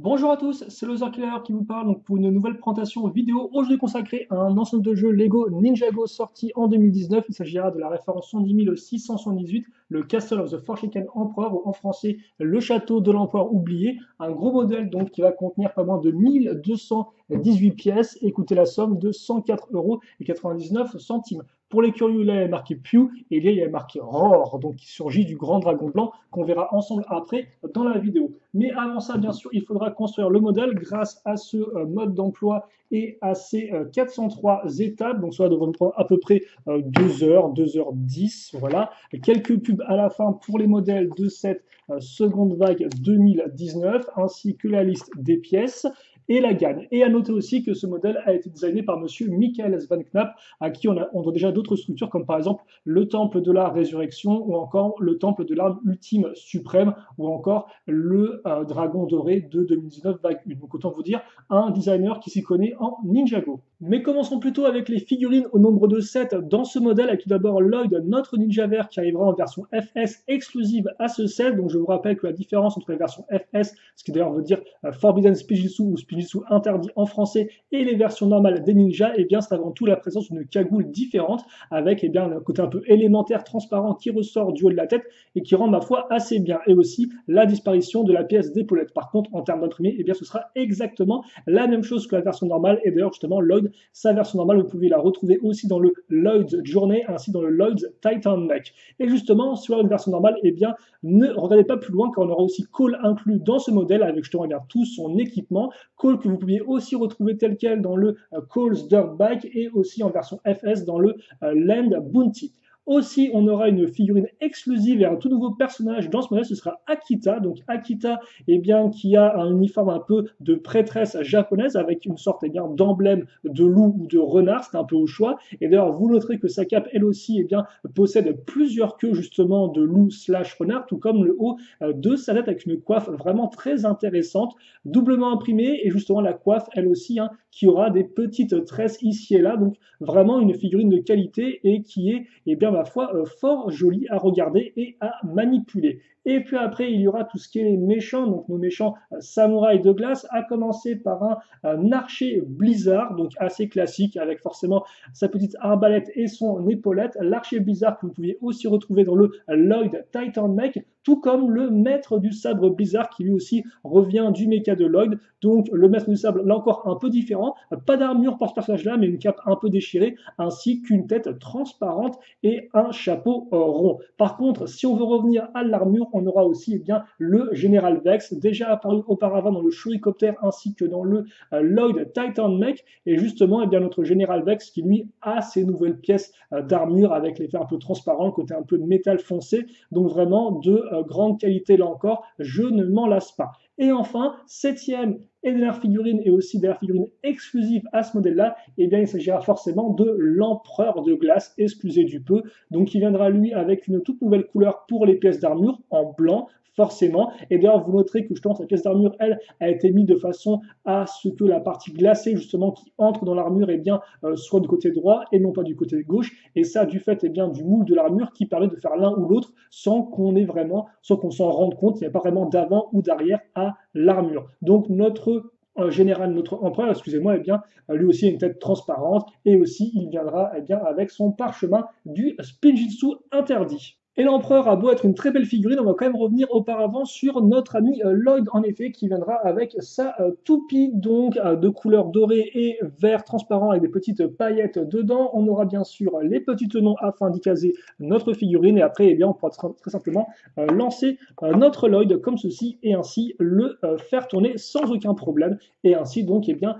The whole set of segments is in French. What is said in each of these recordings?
Bonjour à tous, c'est le Killer qui vous parle donc pour une nouvelle présentation vidéo aujourd'hui consacrée à un ensemble de jeux Lego Ninjago sorti en 2019. Il s'agira de la référence 110 678, le Castle of the Forsaken Emperor, ou en français le château de l'empereur oublié. Un gros modèle donc qui va contenir pas moins de 1218 pièces et coûter la somme de 104,99 €. Pour les curieux, là, il y a marqué Pew et il y a marqué Roar, donc qui surgit du grand dragon blanc qu'on verra ensemble après dans la vidéo. Mais avant ça, bien sûr, il faudra construire le modèle grâce à ce mode d'emploi et à ces 403 étapes. Donc, ça devrait prendre à peu près 2 heures, 2h10. Voilà. Et quelques pubs à la fin pour les modèles de cette seconde vague 2019, ainsi que la liste des pièces et la gagne. Et à noter aussi que ce modèle a été designé par monsieur Michael Van Knapp, à qui on doit déjà d'autres structures, comme par exemple le temple de la résurrection, ou encore le temple de l'arme ultime suprême, ou encore le dragon doré de 2019 vague 1. Donc autant vous dire, un designer qui s'y connaît en Ninjago. Mais commençons plutôt avec les figurines au nombre de 7 dans ce modèle, avec tout d'abord Lloyd, notre ninja vert, qui arrivera en version FS exclusive à ce set. Donc je vous rappelle que la différence entre les versions FS, ce qui d'ailleurs veut dire Forbidden Spijitzu ou Spijitzu interdit en français, et les versions normales des ninjas, eh bien c'est avant tout la présence d'une cagoule différente, avec eh bien, un côté un peu élémentaire, transparent, qui ressort du haut de la tête et qui rend ma foi assez bien. Et aussi la disparition de la pièce d'épaulette. Par contre, en termes d'imprimé, eh bien ce sera exactement la même chose que la version normale. Et d'ailleurs, justement, Lloyd, sa version normale, vous pouvez la retrouver aussi dans le Lloyd's Journey, ainsi dans le Lloyd's Titan Neck. Et justement, sur une version normale, eh bien, ne regardez pas plus loin, car on aura aussi Cole inclus dans ce modèle, avec justement eh bien, tout son équipement. Cole que vous pouviez aussi retrouver tel quel dans le Cole's Dirt Bike, et aussi en version FS dans le Land Bounty. Aussi, on aura une figurine exclusive et un tout nouveau personnage dans ce modèle, ce sera Akita. Donc Akita, eh bien, qui a un uniforme un peu de prêtresse japonaise, avec une sorte eh bien, d'emblème de loup ou de renard, c'est un peu au choix. Et d'ailleurs, vous noterez que sa cape, elle aussi, eh bien, possède plusieurs queues justement de loup slash renard, tout comme le haut de sa tête, avec une coiffe vraiment très intéressante, doublement imprimée, et justement la coiffe, elle aussi, hein, qui aura des petites tresses ici et là. Donc vraiment une figurine de qualité et qui est, eh bien, ma foi, fort jolie à regarder et à manipuler. Et puis après, il y aura tout ce qui est les méchants, donc nos méchants samouraïs de glace, à commencer par un archer blizzard, donc assez classique, avec forcément sa petite arbalète et son épaulette. L'archer blizzard que vous pouviez aussi retrouver dans le Lloyd Titan Mech, tout comme le maître du sabre blizzard qui lui aussi revient du mecha de Lloyd. Donc le maître du sabre, là encore un peu différent, pas d'armure pour ce personnage-là, mais une cape un peu déchirée, ainsi qu'une tête transparente et un chapeau rond. Par contre, si on veut revenir à l'armure, on aura aussi eh bien, le Général Vex, déjà apparu auparavant dans le Shurikopter ainsi que dans le Lloyd Titan Mech, et justement eh bien, notre Général Vex qui lui a ses nouvelles pièces d'armure avec l'effet un peu transparent, le côté un peu de métal foncé, donc vraiment de grande qualité là encore, je ne m'en lasse pas. Et enfin, septième et dernière figurine, et aussi dernière figurine exclusive à ce modèle-là, eh bien, il s'agira forcément de l'empereur de glace, excusez du peu, donc qui viendra lui avec une toute nouvelle couleur pour les pièces d'armure, en blanc, forcément. Et d'ailleurs, vous noterez que justement, cette pièce d'armure, elle, a été mise de façon à ce que la partie glacée, justement, qui entre dans l'armure, eh bien, soit du côté droit et non pas du côté gauche. Et ça, du fait, eh bien, du moule de l'armure qui permet de faire l'un ou l'autre sans qu'on ait vraiment, sans qu'on s'en rende compte. Il n'y a pas vraiment d'avant ou d'arrière à l'armure. Donc, notre général, notre empereur, excusez-moi, eh bien, lui aussi a une tête transparente, et aussi il viendra eh bien, avec son parchemin du Spinjitzu interdit. Et l'empereur a beau être une très belle figurine, on va quand même revenir auparavant sur notre ami Lloyd, en effet, qui viendra avec sa toupie, donc de couleur dorée et vert transparent avec des petites paillettes dedans. On aura bien sûr les petits tenons afin d'y caser notre figurine, et après, eh bien, on pourra très simplement lancer notre Lloyd comme ceci, et ainsi le faire tourner sans aucun problème, et ainsi donc eh bien,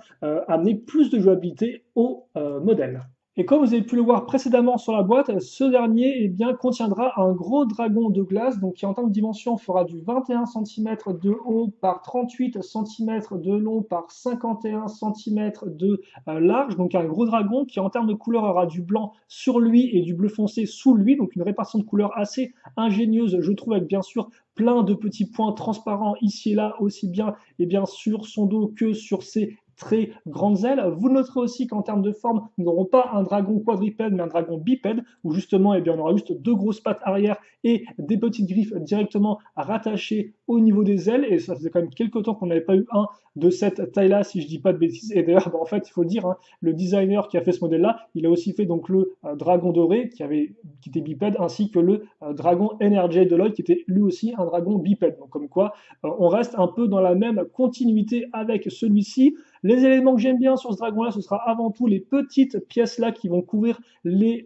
amener plus de jouabilité au modèle. Et comme vous avez pu le voir précédemment sur la boîte, ce dernier eh bien, contiendra un gros dragon de glace, donc qui en termes de dimension fera du 21 cm de haut par 38 cm de long par 51 cm de large, donc un gros dragon qui en termes de couleur aura du blanc sur lui et du bleu foncé sous lui, donc une répartition de couleurs assez ingénieuse, je trouve, avec bien sûr plein de petits points transparents ici et là, aussi bien et bien sur son dos que sur ses très grandes ailes. Vous noterez aussi qu'en termes de forme, nous n'aurons pas un dragon quadrupède, mais un dragon bipède, où justement, eh bien, on aura juste deux grosses pattes arrière et des petites griffes directement rattachées au niveau des ailes. Et ça faisait quand même quelques temps qu'on n'avait pas eu un de cette taille-là, si je dis pas de bêtises. Et d'ailleurs, bah, en fait, il faut le dire, hein, le designer qui a fait ce modèle-là, il a aussi fait donc le dragon doré qui était bipède, ainsi que le dragon NRJ de Lloyd, qui était lui aussi un dragon bipède. Donc comme quoi, on reste un peu dans la même continuité avec celui-ci. Les éléments que j'aime bien sur ce dragon-là, ce sera avant tout les petites pièces-là qui vont couvrir les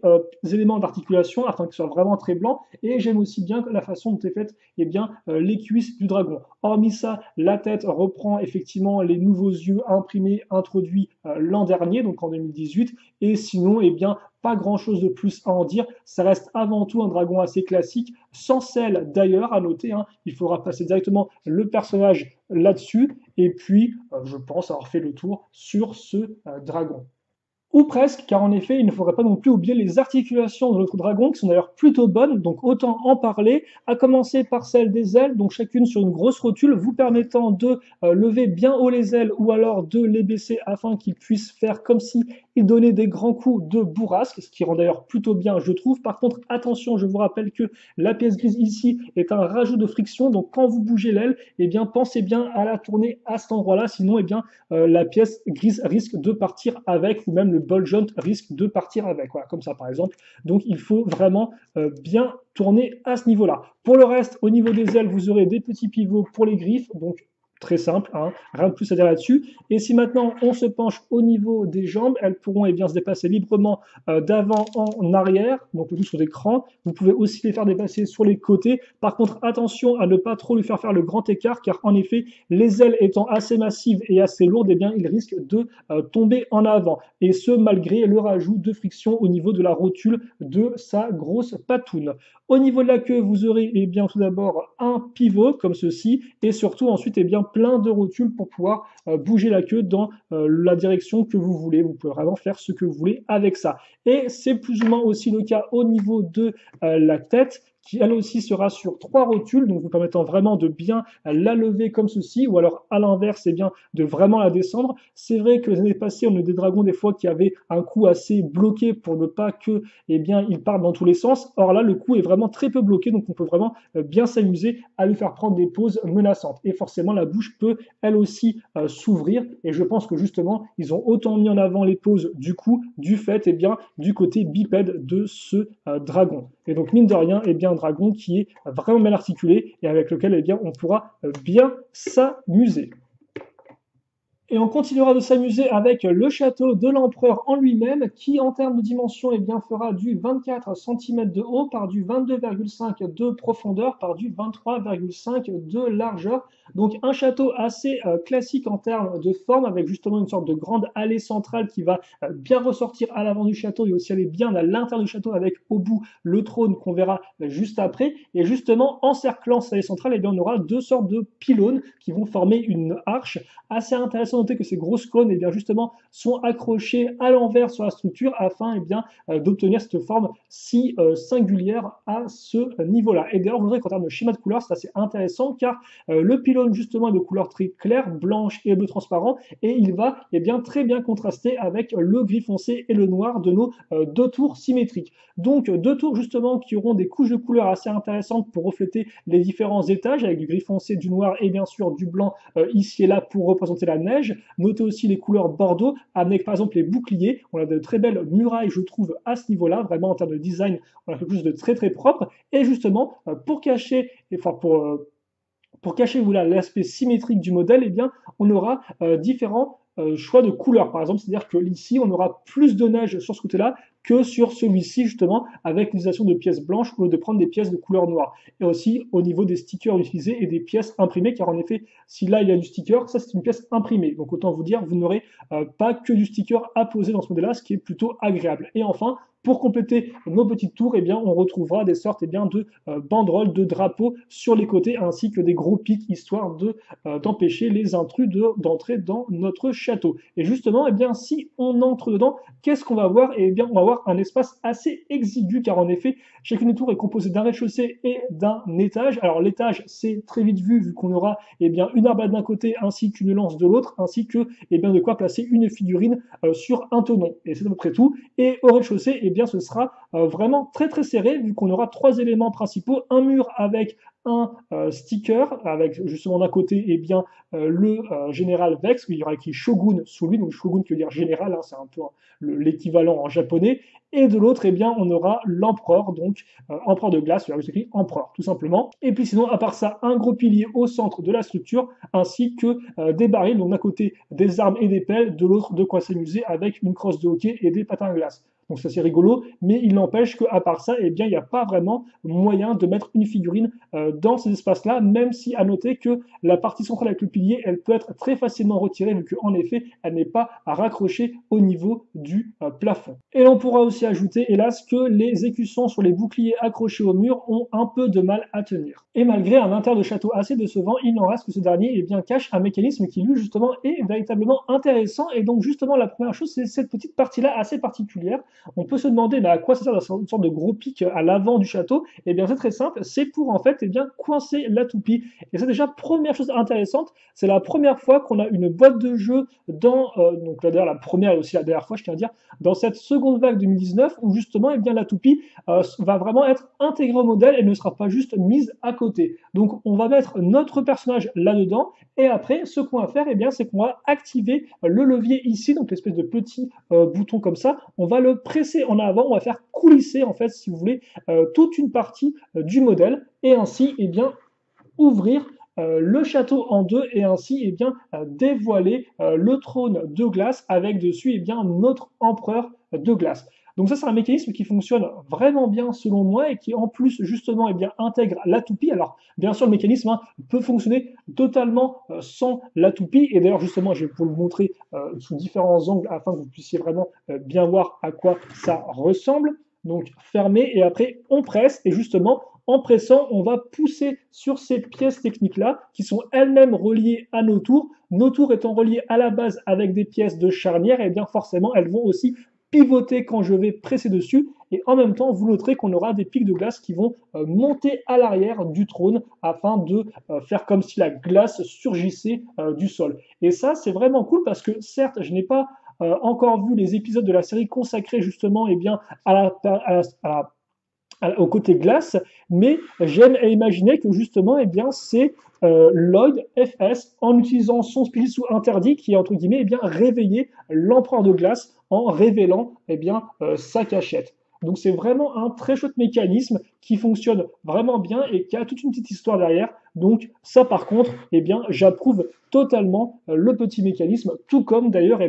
éléments d'articulation afin que ce soit vraiment très blanc. Et j'aime aussi bien la façon dont est faite eh bien, les cuisses du dragon. Hormis ça, la tête reprend effectivement les nouveaux yeux imprimés, introduits l'an dernier, donc en 2018. Et sinon, eh bien, pas grand chose de plus à en dire. Ça reste avant tout un dragon assez classique, sans celle d'ailleurs à noter. Hein, il faudra passer directement le personnage là-dessus. Et puis, je pense avoir fait le tour sur ce dragon. Ou presque, car en effet, il ne faudrait pas non plus oublier les articulations de notre dragon, qui sont d'ailleurs plutôt bonnes, donc autant en parler, à commencer par celle des ailes, donc chacune sur une grosse rotule, vous permettant de lever bien haut les ailes, ou alors de les baisser afin qu'ils puissent faire comme si ils donnaient des grands coups de bourrasque, ce qui rend d'ailleurs plutôt bien, je trouve. Par contre, attention, je vous rappelle que la pièce grise ici est un rajout de friction, donc quand vous bougez l'aile, eh bien, pensez bien à la tourner à cet endroit-là, sinon, eh bien, la pièce grise risque de partir avec, ou même le ball joint risque de partir avec, voilà, comme ça par exemple. Donc il faut vraiment bien tourner à ce niveau-là. Pour le reste, au niveau des ailes, vous aurez des petits pivots pour les griffes, donc très simple, hein, rien de plus à dire là-dessus. Et si maintenant on se penche au niveau des jambes, elles pourront eh bien, se déplacer librement d'avant en arrière, donc le tout sur des crans. Vous pouvez aussi les faire dépasser sur les côtés. Par contre, attention à ne pas trop lui faire le grand écart, car en effet, les ailes étant assez massives et assez lourdes, eh bien, il risque de tomber en avant. Et ce, malgré le rajout de friction au niveau de la rotule de sa grosse patoune. Au niveau de la queue, vous aurez eh bien, tout d'abord un pivot comme ceci, et surtout ensuite eh bien, plein de rotules pour pouvoir bouger la queue dans la direction que vous voulez. Vous pouvez vraiment faire ce que vous voulez avec ça. Et c'est plus ou moins aussi le cas au niveau de la tête, qui elle aussi sera sur trois rotules, donc vous permettant vraiment de bien la lever comme ceci, ou alors à l'inverse, eh bien, de vraiment la descendre. C'est vrai que les années passées, on a des dragons des fois qui avaient un coup assez bloqué pour ne pas que, eh bien, ils partent dans tous les sens. Or là, le coup est vraiment très peu bloqué, donc on peut vraiment bien s'amuser à lui faire prendre des poses menaçantes. Et forcément, la bouche peut elle aussi s'ouvrir. Et je pense que justement, ils ont autant mis en avant les poses du coup, du fait, eh bien, du côté bipède de ce dragon. Et donc, mine de rien, eh bien, un dragon qui est vraiment bien articulé et avec lequel eh bien, on pourra bien s'amuser. Et on continuera de s'amuser avec le château de l'empereur en lui-même, qui en termes de dimension eh bien, fera du 24 cm de haut par du 22,5 de profondeur par du 23,5 de largeur. Donc un château assez classique en termes de forme, avec justement une sorte de grande allée centrale qui va bien ressortir à l'avant du château et aussi aller bien à l'intérieur du château avec au bout le trône qu'on verra juste après. Et justement, encerclant cette allée centrale, eh bien, on aura deux sortes de pylônes qui vont former une arche assez intéressante. Noter que ces grosses cônes eh bien, justement, sont accrochées à l'envers sur la structure afin eh bien, d'obtenir cette forme si singulière à ce niveau-là. Et d'ailleurs, vous verrez qu'en termes de schéma de couleur, c'est assez intéressant car le pylône justement est de couleur très claire, blanche et bleu transparent, et il va eh bien, très bien contraster avec le gris foncé et le noir de nos deux tours symétriques. Donc deux tours justement qui auront des couches de couleurs assez intéressantes pour refléter les différents étages avec du gris foncé, du noir et bien sûr du blanc ici et là pour représenter la neige. Notez aussi les couleurs bordeaux, avec par exemple les boucliers. On a de très belles murailles, je trouve, à ce niveau-là. Vraiment, en termes de design, on a quelque chose de très très propre. Et justement, pour cacher, enfin pour cacher voilà, l'aspect symétrique du modèle, eh bien, on aura différents choix de couleurs. Par exemple, c'est-à-dire que ici, on aura plus de neige sur ce côté-là que sur celui-ci, justement, avec l'utilisation de pièces blanches au lieu de prendre des pièces de couleur noire. Et aussi au niveau des stickers utilisés et des pièces imprimées, car en effet, si là il y a du sticker, ça c'est une pièce imprimée. Donc autant vous dire, vous n'aurez pas que du sticker à poser dans ce modèle-là, ce qui est plutôt agréable. Et enfin, Pour compléter nos petites tours, eh bien, on retrouvera des sortes de banderoles, de drapeaux sur les côtés, ainsi que des gros pics, histoire d'empêcher les intrus d'entrer dans notre château. Et justement, eh bien, si on entre dedans, qu'est-ce qu'on va voir? Eh bien, on va avoir un espace assez exigu, car en effet, chacune des tours est composée d'un rez-de-chaussée et d'un étage. Alors l'étage, c'est très vite vu qu'on aura une arbalète d'un côté ainsi qu'une lance de l'autre, ainsi que de quoi placer une figurine sur un tonneau. Et c'est à peu près tout. Et au rez-de-chaussée, ce sera vraiment très très serré, vu qu'on aura trois éléments principaux, un mur avec un sticker, avec justement d'un côté le général Vex, où il y aura écrit Shogun sous lui, donc Shogun qui veut dire général, hein, c'est un peu l'équivalent en japonais, et de l'autre, on aura l'empereur, donc empereur de glace, il y aura écrit empereur, tout simplement. Et puis sinon, à part ça, un gros pilier au centre de la structure, ainsi que des barils, donc d'un côté des armes et des pelles, de l'autre de quoi s'amuser avec une crosse de hockey et des patins à glace. Donc ça c'est rigolo, mais il n'empêche qu'à part ça, il n'y a pas vraiment moyen de mettre une figurine dans ces espaces-là, même si à noter que la partie centrale avec le pilier, elle peut être très facilement retirée, vu qu'en effet, elle n'est pas à raccrocher au niveau du plafond. Et l'on pourra aussi ajouter, hélas, que les écussons sur les boucliers accrochés au mur ont un peu de mal à tenir. Et malgré un intérieur de château assez décevant, il n'en reste que ce dernier cache un mécanisme qui lui justement est véritablement intéressant. Et donc justement la première chose, c'est cette petite partie-là assez particulière. On peut se demander à quoi ça sert une sorte de gros pic à l'avant du château. Et bien c'est très simple, c'est pour en fait coincer la toupie. Et c'est déjà première chose intéressante, c'est la première fois qu'on a une boîte de jeu dans, donc là d'ailleurs la première et aussi la dernière fois je tiens à dire, dans cette seconde vague 2019 où justement la toupie va vraiment être intégrée au modèle et ne sera pas juste mise à côté. Donc on va mettre notre personnage là-dedans et après ce qu'on va faire c'est qu'on va activer le levier ici, donc l'espèce de petit bouton comme ça, on va le presser en avant, on va faire coulisser en fait si vous voulez toute une partie du modèle et ainsi ouvrir le château en deux et ainsi dévoiler le trône de glace avec dessus notre empereur de glace. Donc ça c'est un mécanisme qui fonctionne vraiment bien selon moi et qui en plus justement intègre la toupie. Alors bien sûr le mécanisme peut fonctionner totalement sans la toupie et d'ailleurs justement je vais vous le montrer sous différents angles afin que vous puissiez vraiment bien voir à quoi ça ressemble. Donc fermé et après on presse et justement en pressant, on va pousser sur ces pièces techniques-là qui sont elles-mêmes reliées à nos tours étant reliées à la base avec des pièces de charnière, et bien forcément, elles vont aussi pivoter quand je vais presser dessus. Et en même temps, vous noterez qu'on aura des pics de glace qui vont monter à l'arrière du trône afin de faire comme si la glace surgissait du sol. Et ça, c'est vraiment cool parce que certes, je n'ai pas encore vu les épisodes de la série consacrés justement au côté glace, mais j'aime imaginer que justement, c'est Lloyd FS, en utilisant son spécial sous interdit, qui est entre guillemets réveillé l'empereur de glace en révélant sa cachette. Donc c'est vraiment un très chouette mécanisme qui fonctionne vraiment bien et qui a toute une petite histoire derrière. Donc ça par contre, j'approuve totalement le petit mécanisme, tout comme d'ailleurs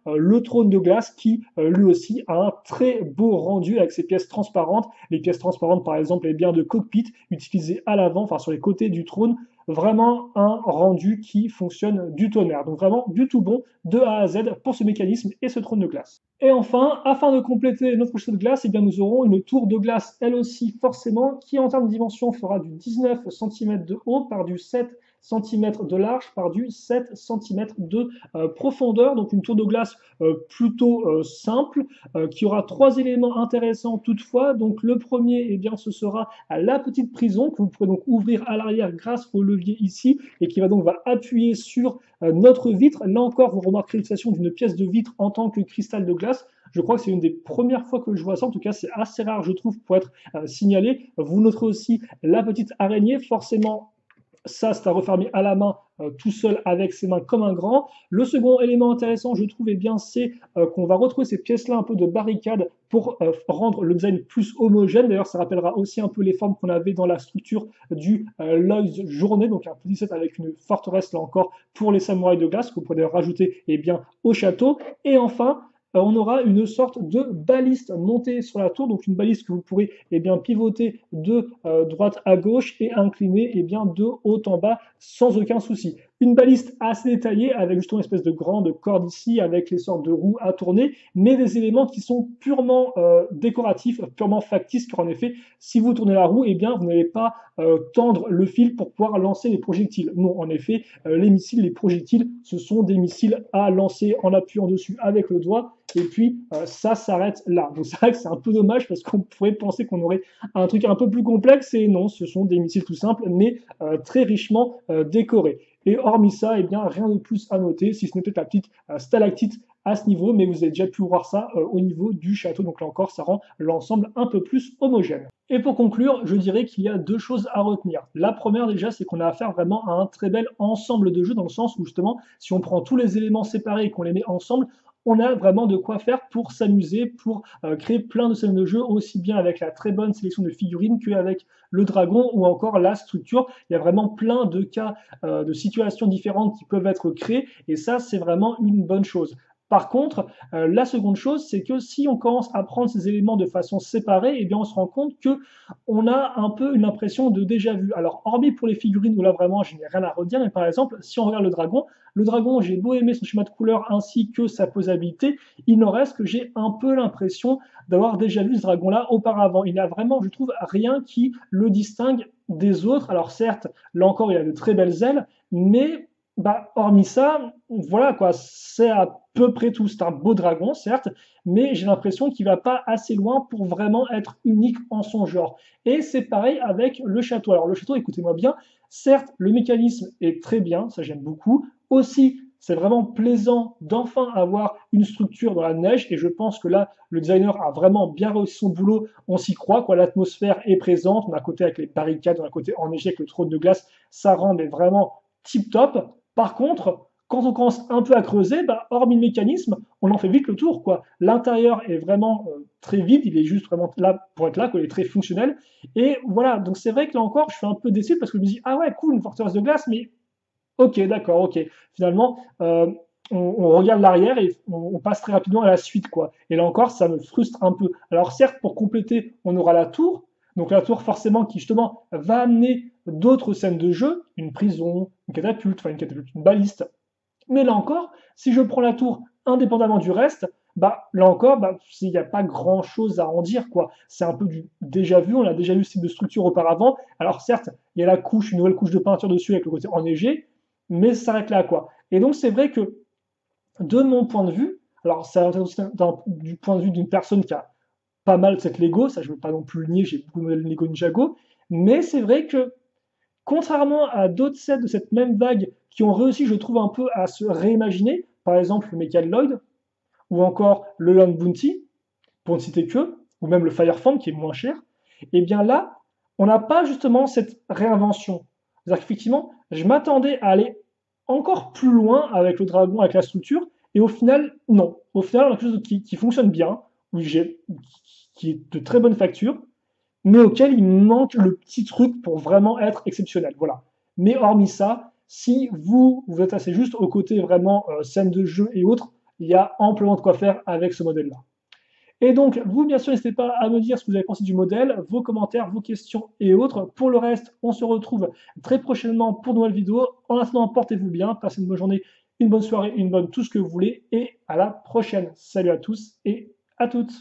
le trône de glace qui lui aussi a un très beau rendu avec ses pièces transparentes. Les pièces transparentes par exemple de cockpit utilisées à l'avant, enfin sur les côtés du trône. Vraiment un rendu qui fonctionne du tonnerre. Donc vraiment du tout bon de A à Z pour ce mécanisme et ce trône de glace. Et enfin, afin de compléter notre château de glace, nous aurons une tour de glace, elle aussi forcément, qui en termes de dimension fera du 19 cm de haut par du 7 cm de large par du 7 cm de profondeur. Donc une tour de glace plutôt simple, qui aura trois éléments intéressants toutefois. Donc le premier, ce sera la petite prison que vous pourrez donc ouvrir à l'arrière grâce au levier ici et qui va appuyer sur notre vitre. Là encore, vous remarquerez l'utilisation d'une pièce de vitre en tant que cristal de glace. Je crois que c'est une des premières fois que je vois ça. En tout cas, c'est assez rare, je trouve, pour être signalé. Vous noterez aussi la petite araignée, forcément. Ça, c'est à refermer à la main tout seul avec ses mains comme un grand. Le second élément intéressant, je trouve, c'est qu'on va retrouver ces pièces-là un peu de barricade pour rendre le design plus homogène. D'ailleurs, ça rappellera aussi un peu les formes qu'on avait dans la structure du Lloyd's Journée, donc un petit set avec une forteresse, là encore, pour les samouraïs de glace, que vous pourrez rajouter au château. Et enfin, on aura une sorte de baliste montée sur la tour, donc une baliste que vous pourrez pivoter de droite à gauche et incliner de haut en bas sans aucun souci. Une baliste assez détaillée avec justement une espèce de grande corde ici avec les sortes de roues à tourner, mais des éléments qui sont purement décoratifs, purement factices, car en effet, si vous tournez la roue, eh bien, vous n'allez pas tendre le fil pour pouvoir lancer les projectiles. Non, en effet, les missiles, les projectiles, ce sont des missiles à lancer en appuyant dessus avec le doigt, et puis ça s'arrête là. Donc c'est vrai que c'est un peu dommage parce qu'on pourrait penser qu'on aurait un truc un peu plus complexe, et non, ce sont des missiles tout simples, mais très richement décorés. Et hormis ça, eh bien, rien de plus à noter, si ce n'est peut-être la petite stalactite à ce niveau, mais vous avez déjà pu voir ça au niveau du château, donc là encore, ça rend l'ensemble un peu plus homogène. Et pour conclure, je dirais qu'il y a deux choses à retenir. La première déjà, c'est qu'on a affaire vraiment à un très bel ensemble de jeux, dans le sens où justement, si on prend tous les éléments séparés et qu'on les met ensemble, on a vraiment de quoi faire pour s'amuser, pour créer plein de scènes de jeu, aussi bien avec la très bonne sélection de figurines qu'avec le dragon ou encore la structure. Il y a vraiment plein de cas, de situations différentes qui peuvent être créées, et ça, c'est vraiment une bonne chose. Par contre, la seconde chose, c'est que si on commence à prendre ces éléments de façon séparée, eh bien on se rend compte que on a un peu une impression de déjà vu. Alors, hormis pour les figurines où là vraiment je n'ai rien à redire, mais par exemple, si on regarde le dragon, j'ai beau aimer son schéma de couleur ainsi que sa posabilité, il n'en reste que j'ai un peu l'impression d'avoir déjà vu ce dragon-là auparavant. Il n'a vraiment, je trouve, rien qui le distingue des autres. Alors certes, là encore, il a de très belles ailes, mais bah, hormis ça, voilà quoi, c'est à peu près tout. C'est un beau dragon, certes, mais j'ai l'impression qu'il va pas assez loin pour vraiment être unique en son genre. Et c'est pareil avec le château. Alors le château, écoutez-moi bien, certes, le mécanisme est très bien, ça j'aime beaucoup. Aussi, c'est vraiment plaisant d'enfin avoir une structure dans la neige, et je pense que là, le designer a vraiment bien réussi son boulot, on s'y croit, quoi. L'atmosphère est présente, on a un côté avec les barricades, on a un côté enneigé avec le trône de glace, ça rend mais vraiment tip top. Par contre, quand on commence un peu à creuser, bah, hormis le mécanisme, on en fait vite le tour, quoi. L'intérieur est vraiment très vide, il est juste vraiment là pour être là, quoi. Il est très fonctionnel. Et voilà, donc c'est vrai que là encore, je suis un peu déçu parce que je me dis, ah ouais, cool, une forteresse de glace, mais ok, d'accord, ok. Finalement, on regarde l'arrière et on passe très rapidement à la suite, quoi. Et là encore, ça me frustre un peu. Alors certes, pour compléter, on aura la tour. Donc la tour, forcément, qui justement va amener d'autres scènes de jeu, une prison, une catapulte, une baliste. Mais là encore, si je prends la tour indépendamment du reste, bah là encore, bah, il n'y a pas grand chose à en dire, quoi. C'est un peu du déjà vu, on a déjà vu ce type de structure auparavant. Alors certes, il y a la couche, une nouvelle couche de peinture dessus avec le côté enneigé, mais ça s'arrête là, quoi. Et donc c'est vrai que de mon point de vue, alors ça aussi du point de vue d'une personne qui a pas mal cette Lego, ça je ne veux pas non plus le nier, j'ai beaucoup de modèles Lego Ninjago, mais c'est vrai que contrairement à d'autres sets de cette même vague qui ont réussi, je trouve, un peu à se réimaginer, par exemple le Mecha Lloyd, ou encore le Land Bounty, pour ne citer que, ou même le Fireform qui est moins cher, et bien là, on n'a pas justement cette réinvention. C'est-à-dire qu'effectivement, je m'attendais à aller encore plus loin avec le dragon, avec la structure, et au final, non. Au final, on a quelque chose qui fonctionne bien, qui est de très bonne facture, mais auquel il manque le petit truc pour vraiment être exceptionnel. Voilà. Mais hormis ça, si vous êtes assez juste au côté vraiment scène de jeu et autres, il y a amplement de quoi faire avec ce modèle-là. Et donc, vous, bien sûr, n'hésitez pas à me dire ce que vous avez pensé du modèle, vos commentaires, vos questions et autres. Pour le reste, on se retrouve très prochainement pour de nouvelles vidéos. En attendant, portez-vous bien, passez une bonne journée, une bonne soirée, une bonne tout ce que vous voulez, et à la prochaine. Salut à tous et à toutes.